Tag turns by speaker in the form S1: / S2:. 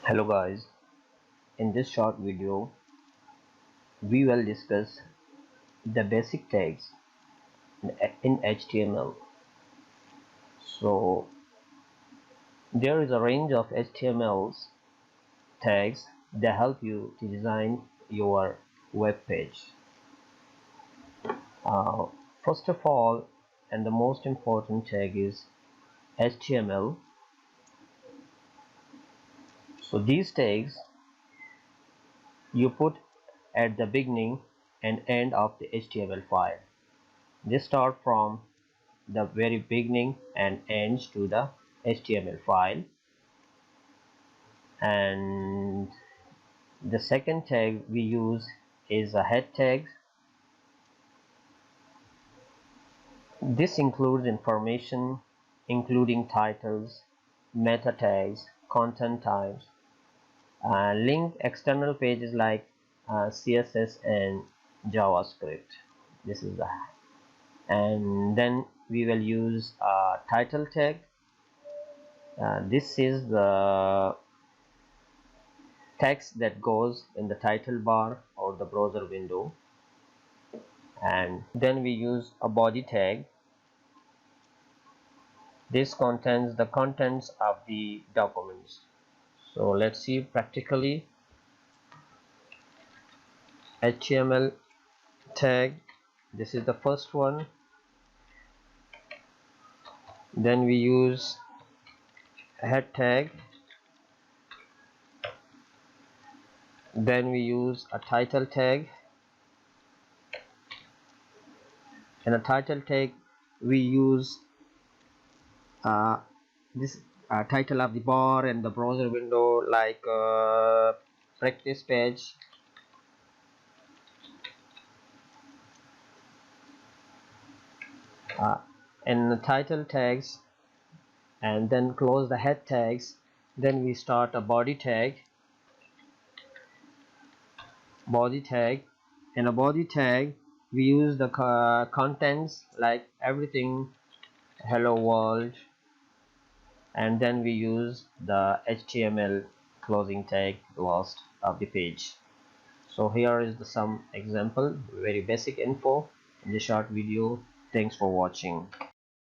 S1: Hello guys, in this short video we will discuss the basic tags in HTML. So there is a range of HTML tags that help you to design your web page. Uh, First of all, and the most important tag is HTML. So these tags you put at the beginning and end of the HTML file. They start from the very beginning and ends to the HTML file. And the second tag we use is a head tag. This includes information including titles, meta tags, content types, link external pages like CSS and JavaScript. This is the and then we will use a title tag. This is the text that goes in the title bar or the browser window. And then we use a body tag. This contains the contents of the documents. So let's see practically. HTML tag, this is the first one. Then we use head tag. Then we use a title tag. In a title tag we use this title of the bar and the browser window, like practice page. In the title tags, and then close the head tags. Then we start a body tag. In a body tag we use the contents like everything, hello world, and then we use the HTML closing tag last of the page. So here is some example, very basic info in this short video. Thanks for watching.